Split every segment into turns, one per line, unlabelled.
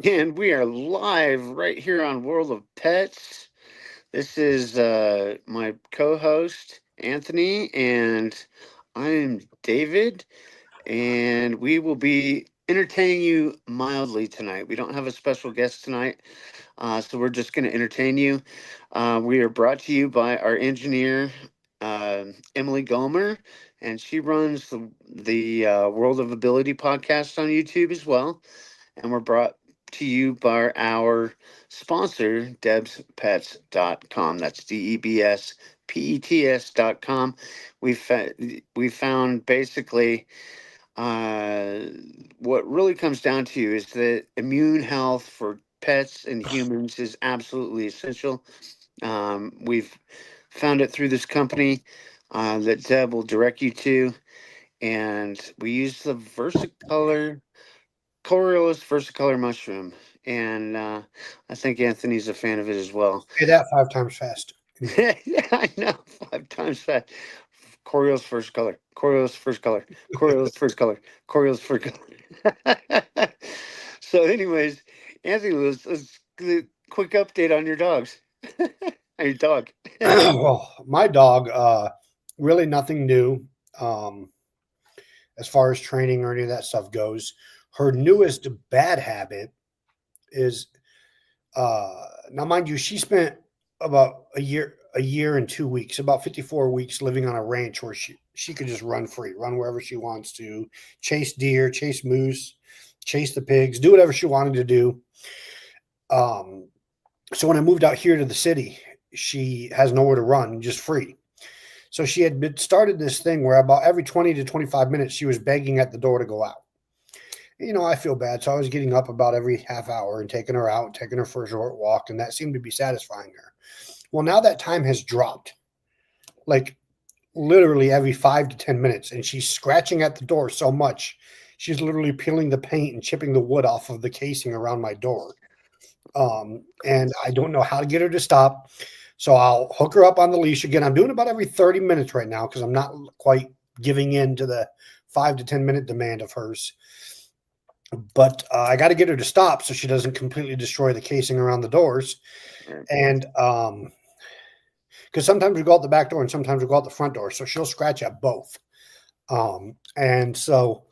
And we are live right here on World of Pets. This is my co host, Anthony, and I'm David. And we will be entertaining you mildly tonight. We don't have a special guest tonight, so we're just going to entertain you. We are brought to you by our engineer, Emily Gomer, and she runs the World of Ability podcast on YouTube as well. And we're brought to you by our sponsor, debspets.com. That's DEBSPETS.com. We found basically uh, what really comes down to is that immune health for pets and humans is absolutely essential. We've found it through this company that Deb will direct you to, and we use the Versicolor Coriolis versicolor mushroom, and I think Anthony's a fan of it as well.
Say that 5 times fast.
Yeah, I know, 5 times fast. Coriolis first color, Coriolis first color, Coriolis first color, Coriolis first color. So, anyways, Anthony, let's get a quick update on your dogs. On your dog.
Well, my dog, really nothing new as far as training or any of that stuff goes. Her newest bad habit is now, mind you, she spent about a year and 2 weeks, about 54 weeks living on a ranch where she could just run free, run wherever she wants to, chase deer, chase moose, chase the pigs, do whatever she wanted to do. Um, so when I moved out here to the city, she has nowhere to run, just free. So she had started this thing where about every 20 to 25 minutes she was begging at the door to go out. I feel bad. So I was getting up about every half hour and taking her out, taking her for a short walk, and that seemed to be satisfying her. Well, now that time has dropped, like literally every 5 to 10 minutes, and she's scratching at the door so much, she's literally peeling the paint and chipping the wood off of the casing around my door. And I don't know how to get her to stop. So I'll hook her up on the leash again. I'm doing about every 30 minutes right now because I'm not quite giving in to the 5 to 10 minute demand of hers. But I got to get her to stop so she doesn't completely destroy the casing around the doors. And because sometimes we go out the back door and sometimes we go out the front door, so she'll scratch at both. And so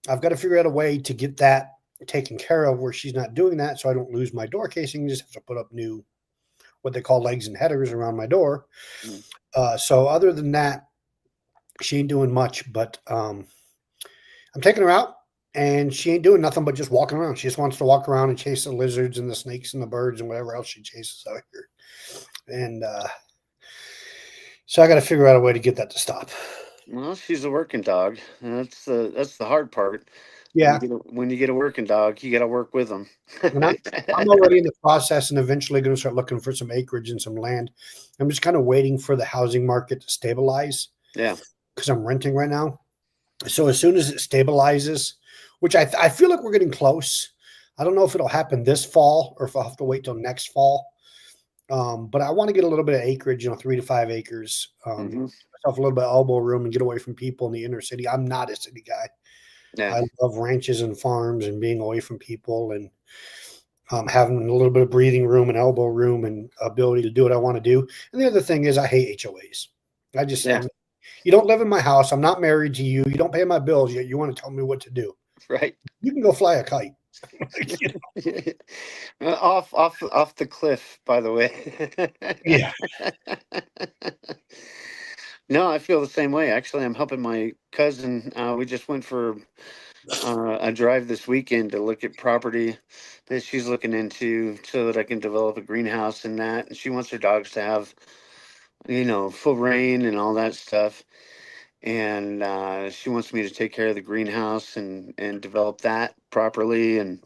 I've got to figure out a way to get that taken care of where she's not doing that, so I don't lose my door casing. Just have to put up new, what they call legs and headers around my door.
Mm.
So other than that, she ain't doing much. But I'm taking her out, and she ain't doing nothing but just walking around. She just wants to walk around and chase the lizards and the snakes and the birds and whatever else she chases out here. And so I got to figure out a way to get that to stop.
Well, she's a working dog. That's the hard part. When you
Yeah,
get a working dog, you got to work with them.
and I'm already in the process and eventually going to start looking for some acreage and some land. I'm just kind of waiting for the housing market to stabilize
Yeah.
because I'm renting right now. So as soon as it stabilizes, which I feel like we're getting close. I don't know if it'll happen this fall or if I'll have to wait till next fall. But I want to get a little bit of acreage, 3 to 5 acres,
Hmm.
myself a little bit of elbow room and get away from people in the inner city. I'm not a city guy.
Yeah.
I love ranches and farms and being away from people and having a little bit of breathing room and elbow room and ability to do what I want to do. And the other thing is I hate HOAs.
Yeah.
You don't live in my house. I'm not married to you. You don't pay my bills yet. You want to tell me what to do.
Right.
You can go fly a kite.
Off the cliff, by the way.
Yeah.
No, I feel the same way. Actually, I'm helping my cousin. We just went for a drive this weekend to look at property that she's looking into so that I can develop a greenhouse and that. And she wants her dogs to have, full rain and all that stuff. And she wants me to take care of the greenhouse and develop that properly. And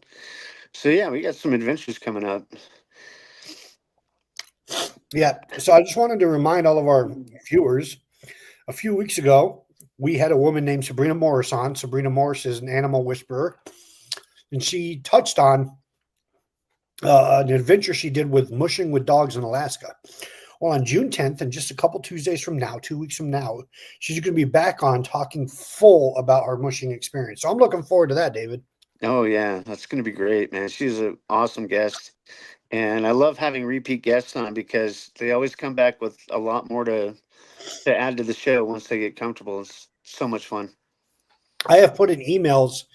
so, yeah, we got some adventures coming up.
Yeah. So I just wanted to remind all of our viewers a few weeks ago, we had a woman named Sabrina Morris on. Sabrina Morris is an animal whisperer, and she touched on an adventure she did with mushing with dogs in Alaska. Well, on June 10th, and just a couple Tuesdays from now, 2 weeks from now, she's going to be back on talking full about her mushing experience. So I'm looking forward to that, David.
Oh yeah, that's going to be great, man. She's an awesome guest, and I love having repeat guests on because they always come back with a lot more to add to the show once they get comfortable. It's so much fun.
I have put in emails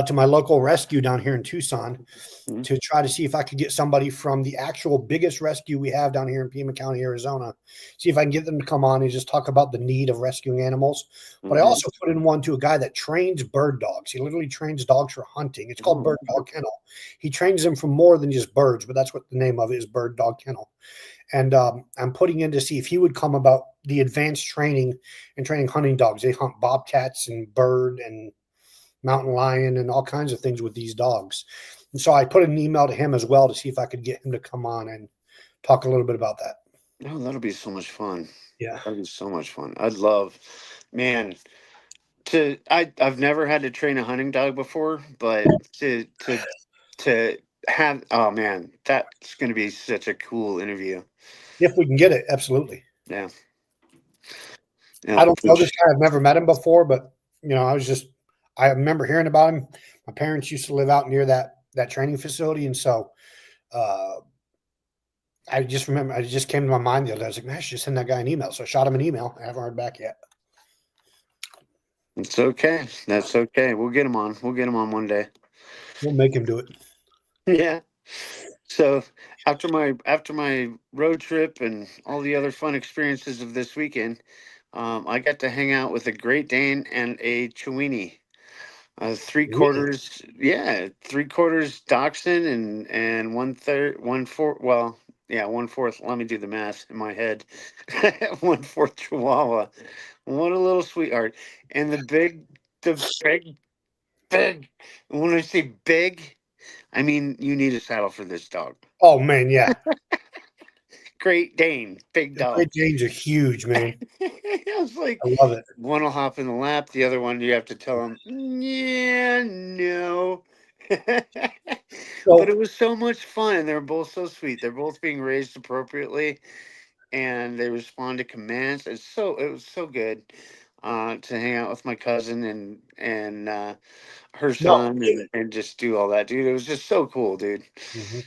to my local rescue down here in Tucson
Mhm.
to try to see if I could get somebody from the actual biggest rescue we have down here in Pima County, Arizona. See if I can get them to come on and just talk about the need of rescuing animals. But I
Mhm.
also put in one to a guy that trains bird dogs. He literally trains dogs for hunting. It's called
Oh,
Bird Dog Kennel. He trains them for more than just birds, but that's what the name of it is, Bird Dog Kennel. And I'm putting in to see if he would come about the advanced training and training hunting dogs. They hunt bobcats and bird and mountain lion and all kinds of things with these dogs. And so I put an email to him as well to see if I could get him to come on and talk a little bit about that.
no, that'll be so much fun.
Yeah.
That'll be so much fun. I'd love, man. I've never had to train a hunting dog before, but to have, oh man, that's going to be such a cool interview.
If we can get it, absolutely.
Yeah,
I
yeah,
don't know this guy. I've never met him before, but I remember hearing about him. My parents used to live out near that training facility, and so uh, I just remember I just came to my mind the other day. I was like, man, I should just send that guy an email. So I shot him an email. I haven't heard back yet.
it's okay. That's okay. We'll get him on. We'll get him on one day.
We'll make him do it.
Yeah. So after my road trip and all the other fun experiences of this weekend, I got to hang out with a Great Dane and a Chiweenie. Three
Really?
quarters, yeah, three quarters Dachshund and one third, one fourth. Well, yeah, one fourth. Let me do the math in my head. One fourth Chihuahua. What a little sweetheart. And the big. When I say big, I mean you need a saddle for this dog.
Oh man, yeah.
Great Dane, big
The
dog.
Great Danes are huge, man.
I was like,
I love it.
one will hop in the lap, the other one you have to tell him, yeah, no. But
So
it was so much fun, and they're both so sweet. They're both being raised appropriately, and they respond to commands. It was so good to hang out with my cousin and her
no.
son and just do all that, dude. It was just so cool, dude.
Mhm.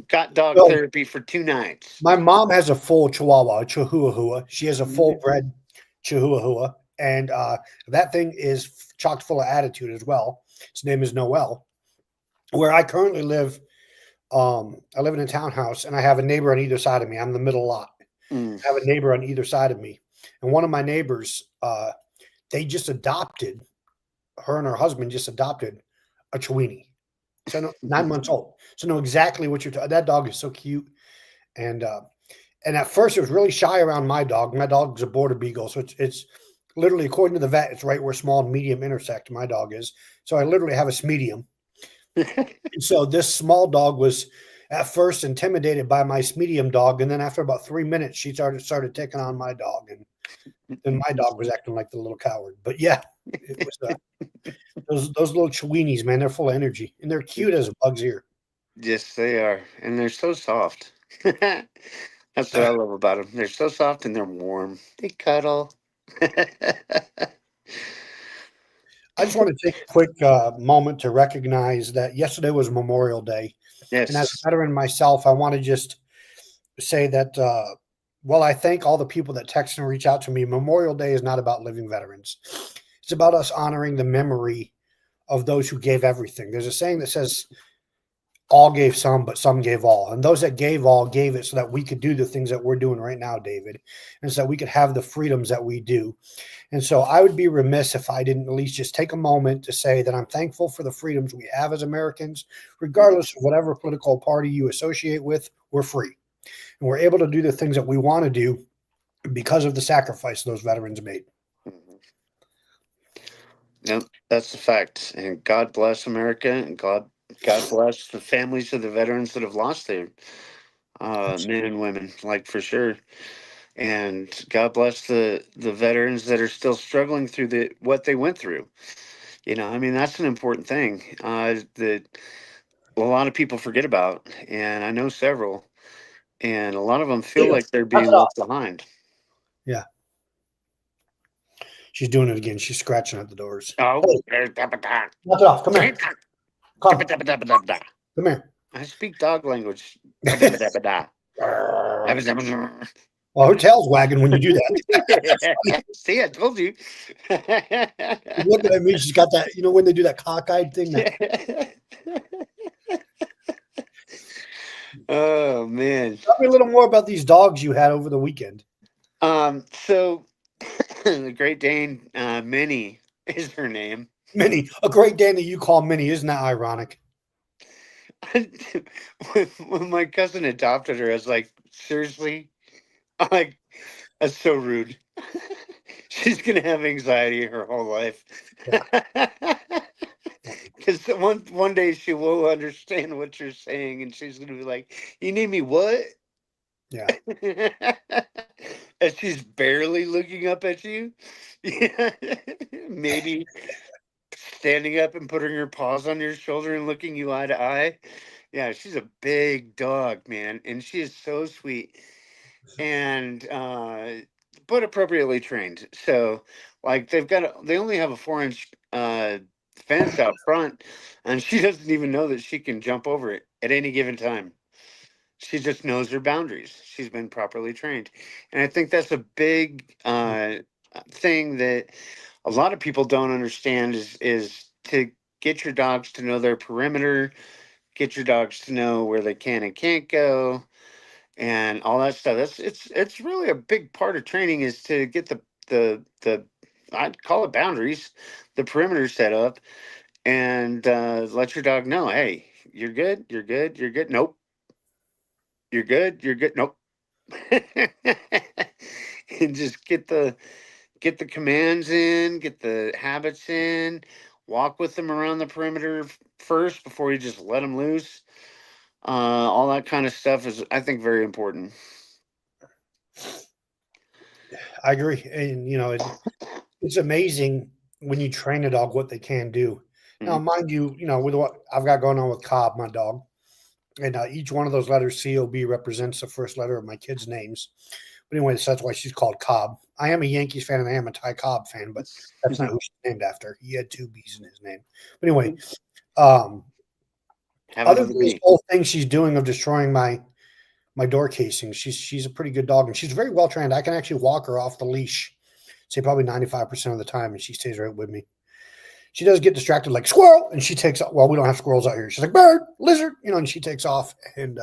Got dog
So
therapy for 2 nights.
my mom has a full Chihuahua, a Chihuahua. She has a full
Mhm.
bred Chihuahua, and that thing is chocked full of attitude as well. Its name is Noel. Where I currently live, I live in a townhouse, and I have a neighbor on either side of me. I'm the middle lot.
Mm.
I have a neighbor on either side of me, and one of my neighbors, they just adopted her and her husband just adopted a Chiweenie. So 9 months old. So know exactly what you're talking. That dog is so cute, and and at first it was really shy around my dog. My dog's a border beagle, so it's literally according to the vet, it's right where small and medium intersect. My dog is, so I literally have a medium. And so this small dog was at first intimidated by my medium dog, and then after about 3 minutes, she started taking on my dog, and then my dog was acting like the little coward. But yeah, it was those little Chiweenies, man. They're full of energy, and they're cute as a bug's ear.
Yes, they are, and they're so soft. That's what I love about them. They're so soft and they're warm. They cuddle.
I just want to take a quick moment to recognize that yesterday was Memorial Day. And as a
Yes.
veteran myself, I want to just say that, well, I thank all the people that text and reach out to me. Memorial Day is not about living veterans, it's about us honoring the memory of those who gave everything. There's a saying that says, all gave some, but some gave all. And those that gave all gave it so that we could do the things that we're doing right now, David, and so that we could have the freedoms that we do. And so I would be remiss if I didn't at least just take a moment to say that I'm thankful for the freedoms we have as Americans, regardless of whatever political party you associate with, we're free. And we're able to do the things that we want to do because of the sacrifice those veterans made.
Mhm. Yep, that's a fact. And God bless America, and God bless the families of the veterans that have lost their men and women, like for sure. And God bless the veterans that are still struggling through what they went through. I mean, that's an important thing that a lot of people forget about, and I know several, and a lot of them feel
David,
like they're
cut
being
it off.
left behind.
Yeah. She's doing it again. She's scratching at the doors.
Oh,
Hey, knock it off. Come here. Come. Come here.
I speak dog language.
Well, her tail's wagging when you do that.
See, I told you.
She's looking at me. She's got that, when they do that cockeyed thing. That
Oh man.
tell me a little more about these dogs you had over the weekend.
So the Great Dane, Minnie is her name.
Minnie, a Great Dane that you call Minnie, isn't that ironic?
when my cousin adopted her, I was like, seriously? I'm like, that's so rude. She's gonna have anxiety her whole life.
Yeah,
Because one day she will understand what you're saying, and she's gonna be like, "You need me what?"
yeah.
And she's barely looking up at you. Yeah, maybe standing up and putting her paws on your shoulder and looking you eye to eye. Yeah, she's a big dog, man, and she is so sweet and but appropriately trained. So, like, they only have a 4 inch fence out front, and she doesn't even know that she can jump over it at any given time. She just knows her boundaries. She's been properly trained, and I think that's a big thing that a lot of people don't understand is to get your dogs to know their perimeter, get your dogs to know where they can and can't go, and all that stuff. It's really a big part of training is to get the I'd call it boundaries, the perimeter set up, and let your dog know, hey, you're good, you're good, you're good. Nope, you're good, you're good. Nope. And just get the commands in, get the habits in, walk with them around the perimeter first before you just let them loose. All that kind of stuff is, I think, very important.
I agree. And, it's amazing when you train a dog what they can do. Now,
Mhm.
mind you, with what I've got going on with Cobb, my dog, and each one of those letters, COB, represents the first letter of my kids' names. But anyway, so that's why she's called Cobb. I am a Yankees fan and I am a Ty Cobb fan, but that's not who she's named after. He had two B's in his name. But anyway, um,
Happened
other
to
than this
me.
whole thing she's doing of destroying my door casings, she's a pretty good dog and she's very well trained. I can actually walk her off the leash, say probably 95% of the time, and she stays right with me. She does get distracted like squirrel, and she takes off. Well, we don't have squirrels out here. She's like bird, lizard, and she takes off, and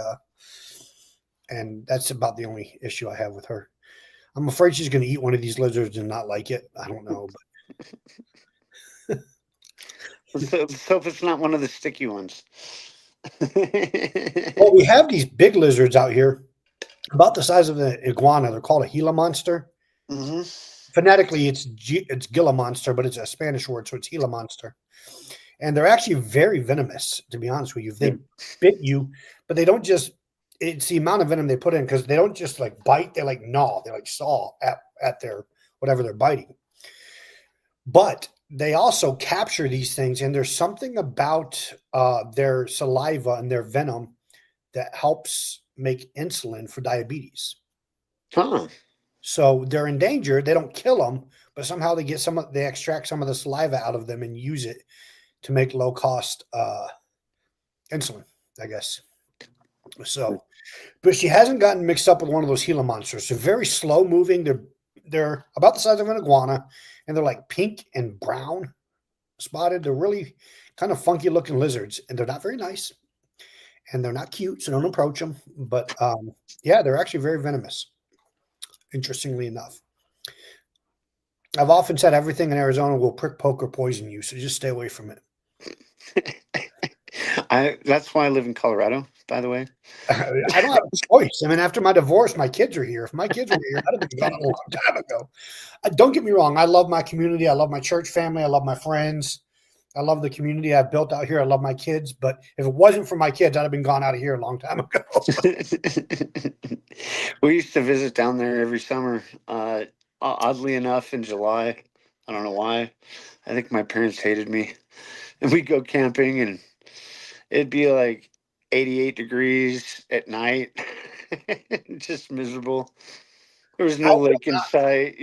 that's about the only issue I have with her. I'm afraid she's going to eat one of these lizards and not like it. I don't know,
Let's hope it's not one of the sticky ones.
well, we have these big lizards out here, about the size of the iguana. They're called a Gila monster.
Hmm.
Phonetically, it's Gila monster, but it's a Spanish word, so it's Gila monster. And they're actually very venomous. To be honest with you, if they bit you, but they don't just. It's the amount of venom they put in because they don't just like bite; they like gnaw, they like saw at their whatever they're biting. But they also capture these things, and there's something about their saliva and their venom that helps make insulin for diabetes.
Huh.
So they're endangered. They don't kill them, but somehow they extract some of the saliva out of them and use it to make low cost insulin, I guess. So, but she hasn't gotten mixed up with one of those Gila monsters. They're very slow moving. They're about the size of an iguana, and they're like pink and brown spotted. They're really kind of funky looking lizards, and they're not very nice, and they're not cute, so don't approach them. But yeah, they're actually very venomous. Interestingly enough, I've often said everything in Arizona will prick, poke, or poison you, so just stay away from it.
That's why I live in Colorado, by the way.
I don't have a choice. I mean, after my divorce, my kids are here. If my kids were here, I'd have been gone a long time ago. Don't get me wrong. I love my community. I love my church family. I love my friends. I love the community I've built out here. I love my kids. But if it wasn't for my kids, I'd have been gone out of here a long time ago.
We used to visit down there every summer. Oddly enough, in July. I don't know why. I think my parents hated me. And we'd go camping, and it'd be like 88 degrees at night. Just miserable. There was
I
no lake in sight.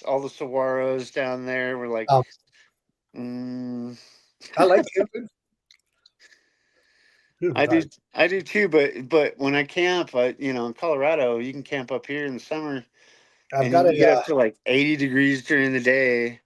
All the saguaros down there were like,
um,
mm,
I like camping.
I do,
Sorry.
I do too. But when I camp, in Colorado, you can camp up here in the summer,
I've
and you
got
can
a
get up to like 80 degrees during the day,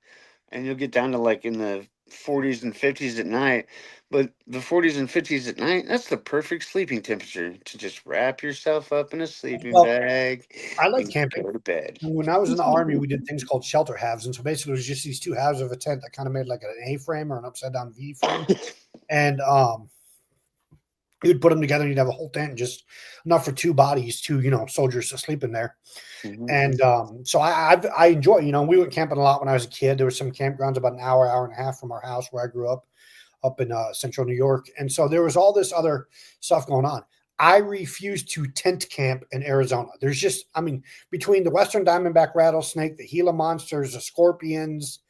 and you'll get down to like in the 40s and 50s at night. But the 40s and 50s at night, that's the perfect sleeping temperature to just wrap yourself up in a sleeping
well,
bag
I like
and
camping.
go to bed.
When I was in the army, we did things called shelter halves, and so basically, it was just these two halves of a tent that kind of made like an A frame or an upside down V frame, and you'd put them together, and you'd have a whole tent, just enough for two bodies, two soldiers to sleep in there.
Mhm.
And so I enjoy. We went camping a lot when I was a kid. There were some campgrounds about an hour and a half from our house where I grew up in central New York, and so there was all this other stuff going on. I refuse to tent camp in Arizona. There's just, I mean, between the Western Diamondback rattlesnake, the Gila monsters, the scorpions,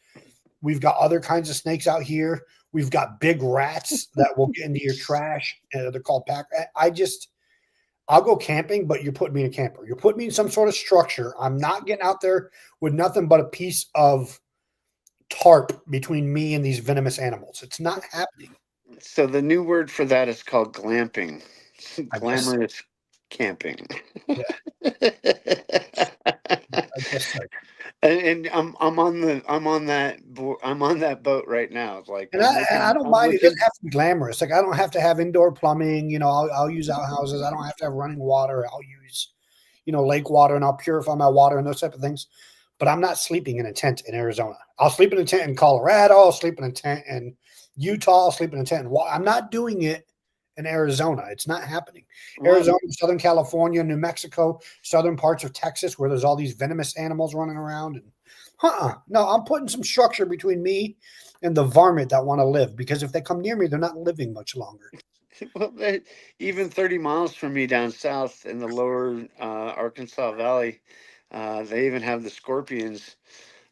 we've got other kinds of snakes out here. We've got big rats that will get into your trash. They're called pack. I'll go camping, but you're putting me in a camper. You're putting me in some sort of structure. I'm not getting out there with nothing but a piece of tarp between me and these venomous animals. It's not happening.
So the new word for that is called glamping.
I guess so.
Glamorous camping.
Yeah, I guess so.
And I'm on that boat right now. Like
And I don't
I'm
mind. It doesn't
looking.
have to be glamorous. Like I don't have to have indoor plumbing. I'll use outhouses. I don't have to have running water. I'll use, lake water, and I'll purify my water and those type of things. But I'm not sleeping in a tent in Arizona. I'll sleep in a tent in Colorado. I'll sleep in a tent in Utah. I'll sleep in a tent I'm not doing it in Arizona. It's not happening.
Well,
Arizona, Southern California, New Mexico, southern parts of Texas, where there's all these venomous animals running around. And no, I'm putting some structure between me and the varmint that want to live. Because if they come near me, they're not living much longer.
well, even 30 miles from me down south in the lower Arkansas Valley, they even have the scorpions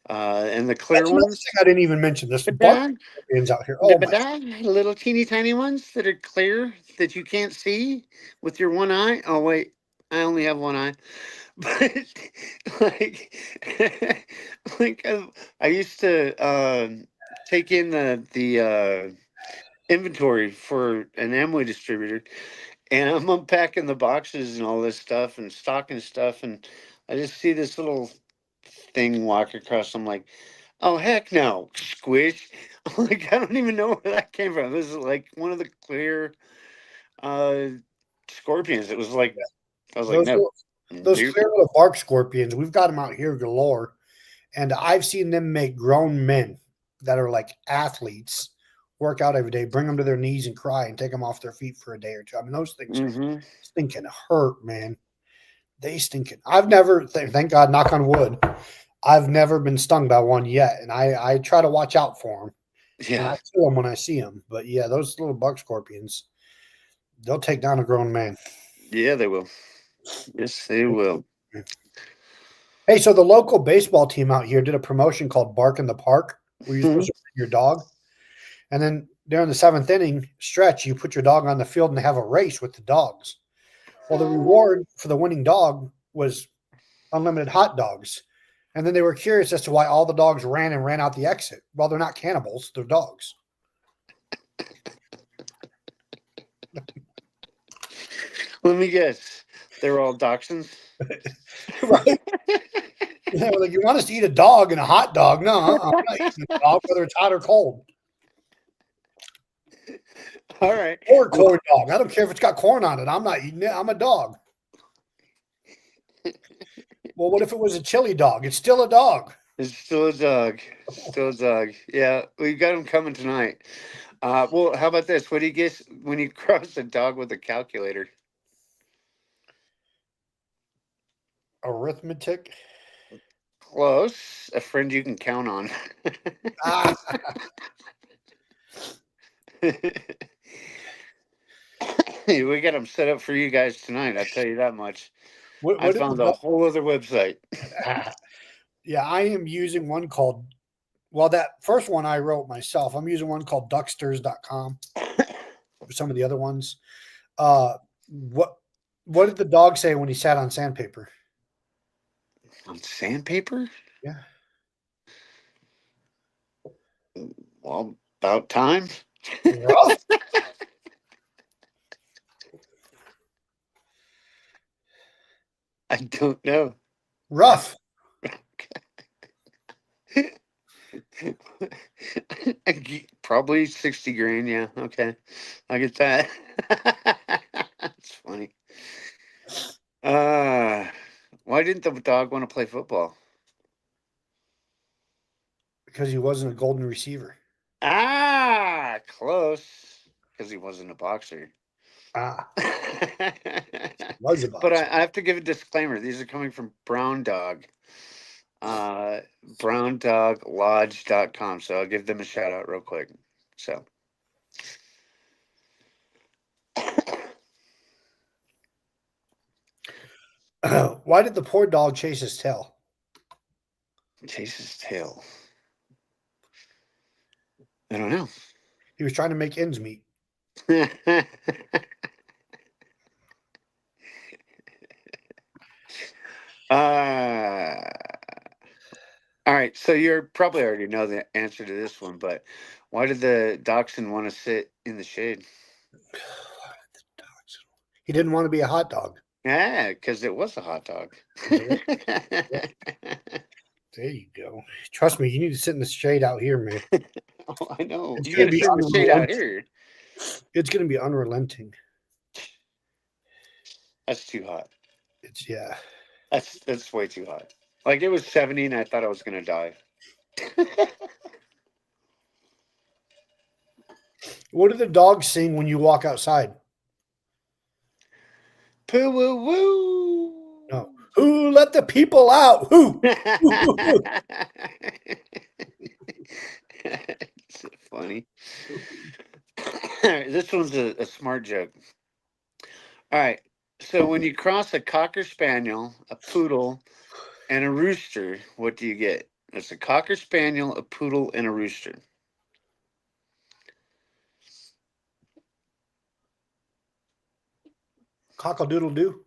and the clear
That's another
ones.
thing I didn't even mention. This bark
Ba-da,
scorpions out here. Oh my!
da-ba-da, little teeny tiny ones that are clear that you can't see with your one eye. Oh wait, I only have one eye. But like, I used to take in the inventory for an Amway distributor, and I'm unpacking the boxes and all this stuff and stocking stuff, and I just see this little thing walk across. I'm like, oh heck no, squish! I'm like, I don't even know where that came from. This is like one of the clear uh scorpions. It was like I was like,
Those
no,
little, those
nope.
clear little bark scorpions. We've got them out here galore, and I've seen them make grown men that are like athletes work out every day, bring them to their knees and cry, and take them off their feet for a day or two. I mean, those things
Hmm.
stinking hurt, man. They stinking. I've never, thank God, knock on wood, I've never been stung by one yet, and I try to watch out for them, and I
Yeah,
kill them when I see them. But yeah, those little bug scorpions, they'll take down a grown man.
yeah, they will. Yes, they will.
Hey, so the local baseball team out here did a promotion called Bark in the Park, where you're supposed to bring your dog, and then during the seventh inning stretch, you put your dog on the field and have a race with the dogs. Well, the reward for the winning dog was unlimited hot dogs. And then they were curious as to why all the dogs ran out the exit. Well, they're not cannibals, they're dogs.
Let me guess. They're all dachshunds.
Right? They were like, you want us to eat a dog and a hot dog? No, I'm not eating a dog, whether it's hot or cold.
All right.
Or a
Well,
corn dog. I don't care if it's got corn on it. I'm not eating it. I'm a dog. Well, what if it was a chili dog? It's still a dog.
it's still a dog. Still a dog. Yeah, we got them coming tonight. Well, how about this? What do you guess when you cross a dog with a calculator?
Arithmetic.
Close. A friend you can count on.
Ah,
We got them set up for you guys tonight. I tell you that much. I
what did the
found a
dog?
whole other website.
Ah, yeah, I am using one called, well, that first one I wrote myself. I'm using one called ducksters.com for some of the other ones. Uh, what what did the dog say when he sat on sandpaper?
On sandpaper?
Yeah.
Well, about time.
Rough.
I don't know.
Rough.
Probably 60 grand. Yeah. Okay. I get that. That's funny. Uh, why didn't the dog want to play football?
Because he wasn't a golden receiver.
Ah, close. Because he wasn't a boxer.
Ah, was a
But
boxer.
I have to give a disclaimer. These are coming from Brown Dog. BrownDogLodge.com. So I'll give them a shout out real quick. So
Why did the poor dog chase his tail?
chase his tail. I don't know.
He was trying to make ends meet.
uh, all right. So you're probably already know the answer to this one, but why did the dachshund want to sit in the shade?
He didn't want to be a hot dog.
Yeah, because it was a hot dog.
There, there you go. Trust me, you need to sit in the shade out here, man.
Oh, I know.
It's
You
going
got
to
to
be
sit in the shade out
unrelenting.
here.
It's going to be unrelenting.
That's too hot.
It's yeah.
That's way too hot. Like it was 70 and I thought I was gonna die.
What do the dogs sing when you walk outside?
Poo woo woo.
No. Who let the people out? Who?
It's so funny. This one's a smart joke. All right. So when you cross a cocker spaniel, a poodle, and a rooster, what do you get? It's a cocker spaniel, a poodle, and a rooster.
Cockle-doodle doo.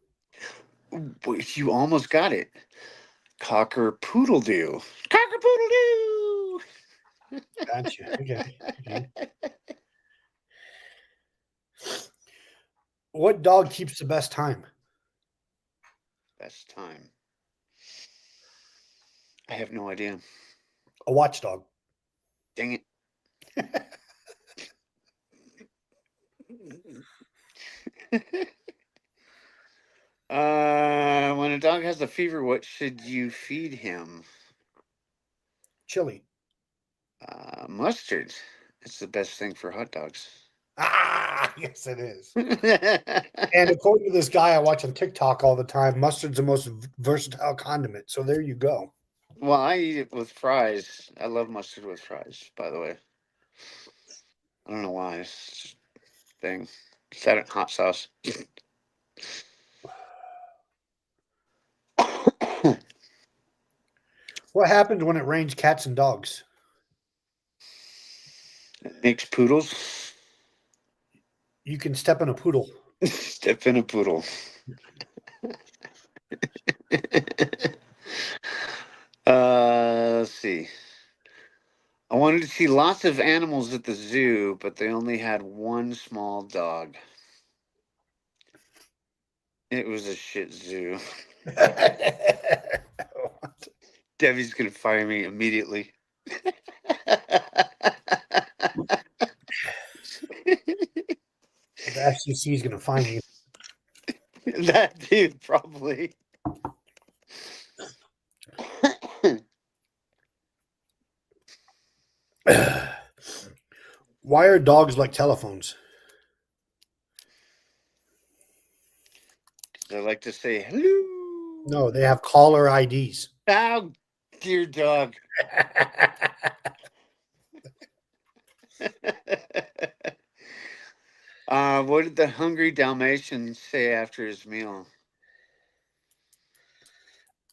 You almost got it. Cocker poodle doo. Cocker poodle doo.
Gotcha. Okay. Okay. What dog keeps the best time?
Best time. I have no idea.
A watchdog.
Dang it. When a dog has a fever, what should you feed him?
Chili.
Mustard. It's the best thing for hot dogs.
Ah, yes, it is. And according to this guy I watch on TikTok all the time, mustard's the most versatile condiment. So there you go.
Well, I eat it with fries. I love mustard with fries, by the way. I don't know why. It's just a thing. Set it in hot sauce.
What happens when it rains cats and dogs?
Mixed poodles.
You can step in a poodle.
Step in a poodle. Let's see. I wanted to see lots of animals at the zoo, but they only had one small dog. It was a shit zoo. Debbie's gonna fire me immediately.
The FCC is going to find you.
That dude probably.
Why are dogs like telephones?
I like to say hello.
No, they have caller IDs.
Oh, dear dog. What did the hungry Dalmatian say after his meal?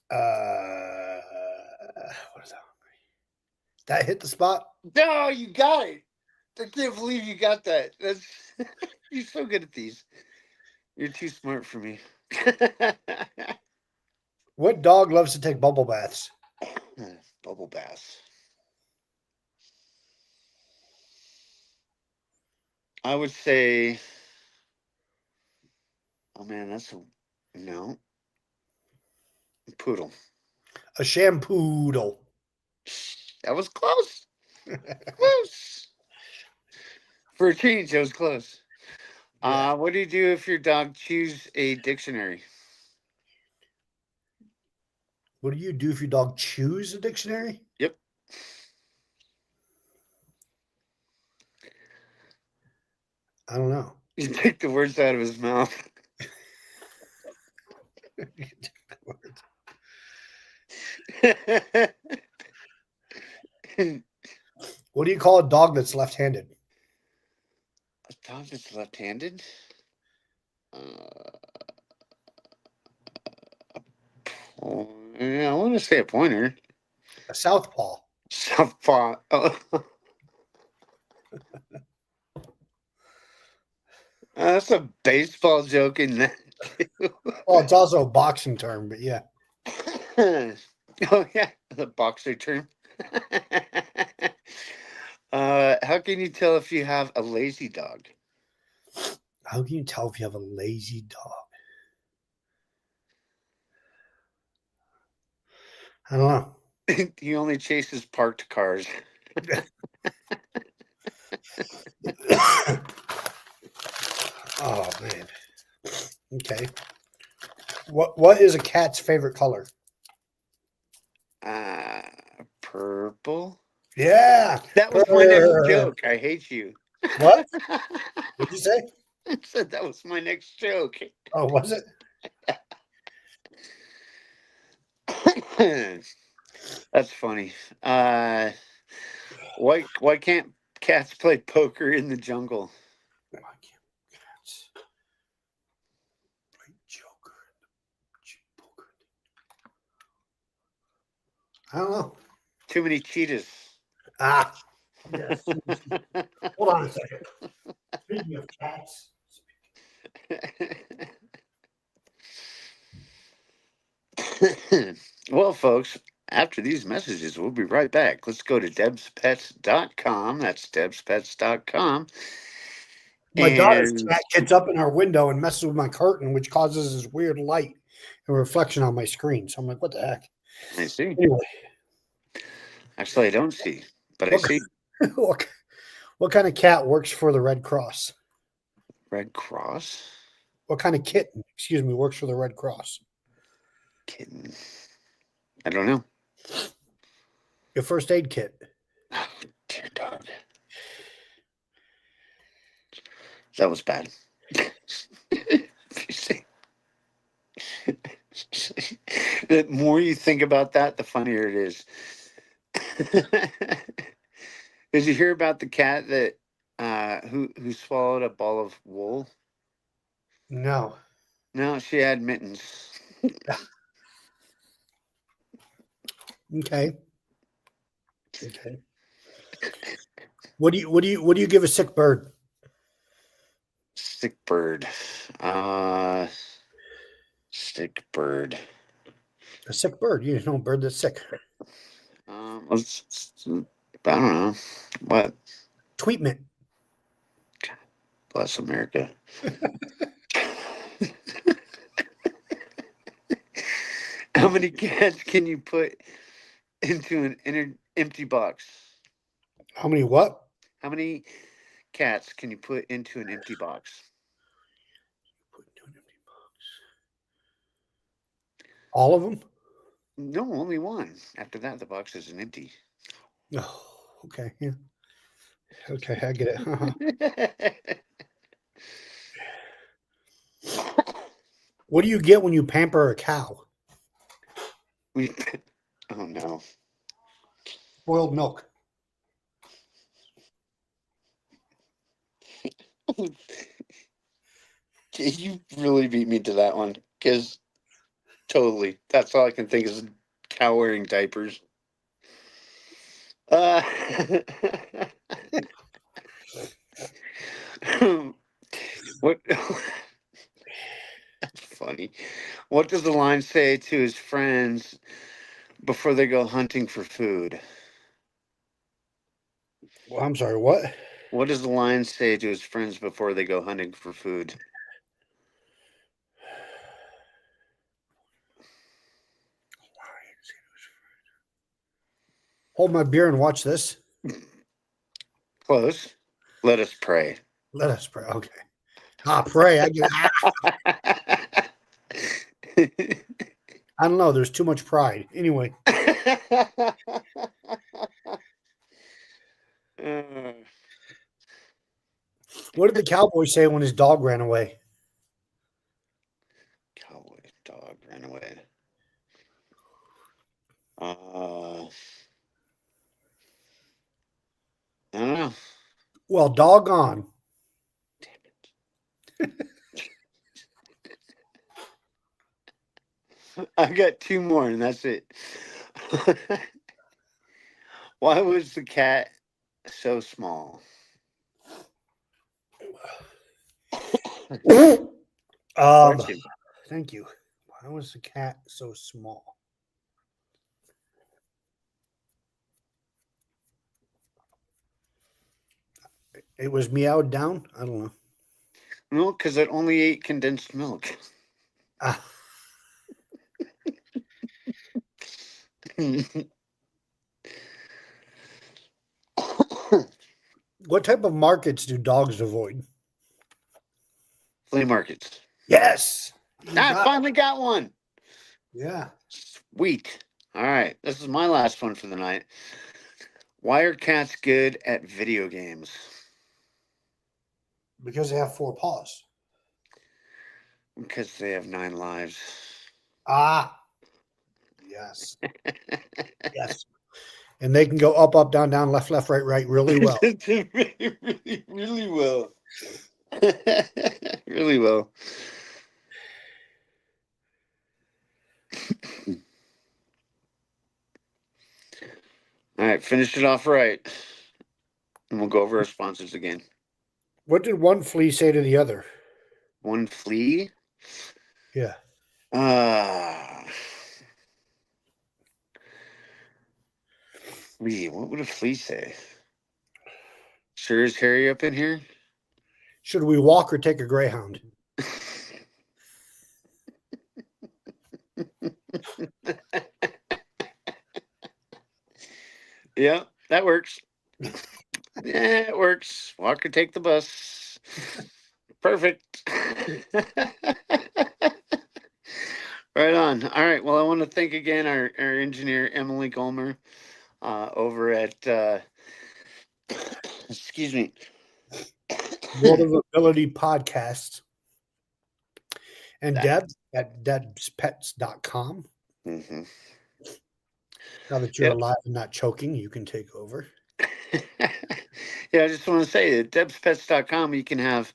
What is that? That hit the spot.
No, you got it. I can't believe you got that. That's you're so good at these. You're too smart for me.
What dog loves to take bubble baths?
Bubble bath. I would say, oh man, that's a no. Poodle.
A shampoodle.
That was close. Close. For a change, that was close.
Yeah.
What do you do if your dog chews a dictionary?
What do you do if your dog chews a dictionary?
Yep.
I don't know.
You take the words out of his mouth. A
What do you call a dog that's left-handed?
dog that's left-handed? Uh, yeah, I want to say a pointer.
A southpaw.
Southpaw. Oh. That's a baseball joke in that too.
Well, it's also a boxing term, but yeah.
Oh yeah, the boxer term. How can you tell if you have a lazy dog?
How can you tell if you have a lazy dog? I don't know.
He only chases parked cars.
Oh man. Okay. What is a cat's favorite color?
Uh, Purple.
Yeah.
That was my next
Purr.
joke. I hate you.
What? What'd you say?
I said that was my next joke.
Oh, was it?
That's funny. Why can't cats play poker in the jungle?
Why can't cats play Joker? I don't know.
Too many cheetahs.
Ah, yes. Hold on a second. Speaking of cats,
Well, folks, after these messages, we'll be right back. Let's go to debspets.com. That's debspets.com.
my daughter's
And
cat gets up in our window and messes with my curtain, which causes this weird light and reflection on my screen. So I'm like, what the heck?
I see.
Anyway,
Actually, I don't see, but I
what,
see.
what, what kind of cat works for the Red Cross?
Red Cross
What kind of kitten, excuse me, works for the Red Cross?
kitten. I don't know.
Your first aid kit.
Oh, dear dog. That was bad. The more you think about that, the funnier it is. Did you hear about the cat that who swallowed a ball of wool?
No.
No, she had mittens.
Okay. Okay. What do you give a sick bird?
Sick bird. Uh Sick bird.
A sick bird. You know, a bird that's sick.
I don't know. What?
Tweetment.
Bless America. How many cats can you put into an empty box?
How many what?
How many cats can you put into an empty box?
Put into an empty box. All of them?
No, only one. After that, the box isn't empty.
Oh, okay. Yeah. Okay, I get it. What do you get when you pamper a cow?
we, oh no.
Boiled milk.
You really beat me to that one. Because totally. That's all I can think is cow wearing diapers. Uh, what? funny. What does the lion say to his friends before they go hunting for food?
Well, I'm sorry, what?
What does the lion say to his friends before they go hunting for food?
Hold my beer and watch this.
Close. Let us pray.
Let us pray. Okay. Pray. I don't know. There's too much pride. Anyway,
Uh,
what did the cowboy say when his dog ran away?
Cowboy dog ran away. I don't know.
Well, doggone.
Damn it. I got two more and that's it. Why was the cat so small?
Um,
Question.
Thank you. Why was the cat so small? It was meowed down. I don't know.
No, because it only ate condensed milk.
Ah, what type of markets do dogs avoid?
Flea markets.
Yes, you
I
got it.
finally got one.
Yeah,
Sweet. All right. This is my last one for the night. Why are cats good at video games?
because they have four paws.
Because they have 9 lives.
Ah, yes, yes, and they can go up, up, down, down, left, left, right, right, really well.
really, really, really well. Really well. All right. Finish it off right. And we'll go over our sponsors again.
What did one flea say to the other?
One flea.
Yeah,
Uh, flea. What would a flea say? Sure is Harry up in here?
should we walk or take a greyhound?
Yeah, that works. Yeah, it works. Walk or take the bus. Perfect. Right on. All right. Well, I want to thank again our engineer, Emily Gomer, over at, excuse me.
World of Ability podcast. And
That.
Deb at debspets.com.
Mm-hmm.
Now that you're
Yep.
alive and not choking, you can take over.
Yeah, I just want to say that debspets.com, you can have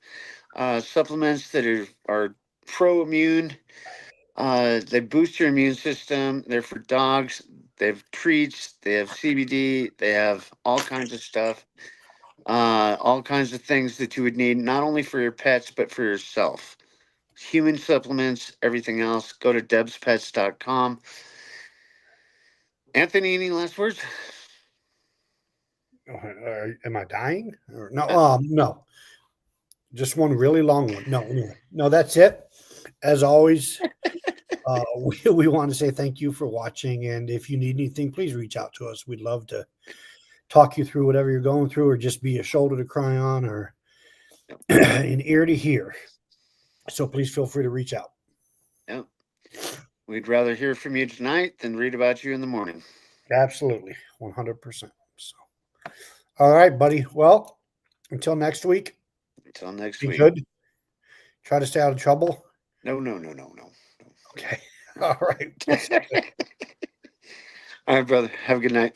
supplements that are pro immune. They boost your immune system. They're for dogs. They have treats. They have CBD. They have all kinds of stuff. All kinds of things that you would need, not only for your pets, but for yourself. Human supplements, everything else. Go to debspets.com. Anthony, any last words?
Am I dying? Or, no,
Uh,
no. Just one really long one. No, anyway. No, that's it. As always, we want to say thank you for watching. And if you need anything, please reach out to us. We'd love to talk you through whatever you're going through, or just be a shoulder to cry on, or an ear to hear. So please feel free to reach out.
yeah. We'd rather hear from you tonight than read about you in the morning.
Absolutely. 100%. So, all right, buddy. Well, until next week,
Until next
be
week.
good. Try to stay out of trouble.
No, no, no, no, no.
Okay. All right.
All right, brother. Have a good night.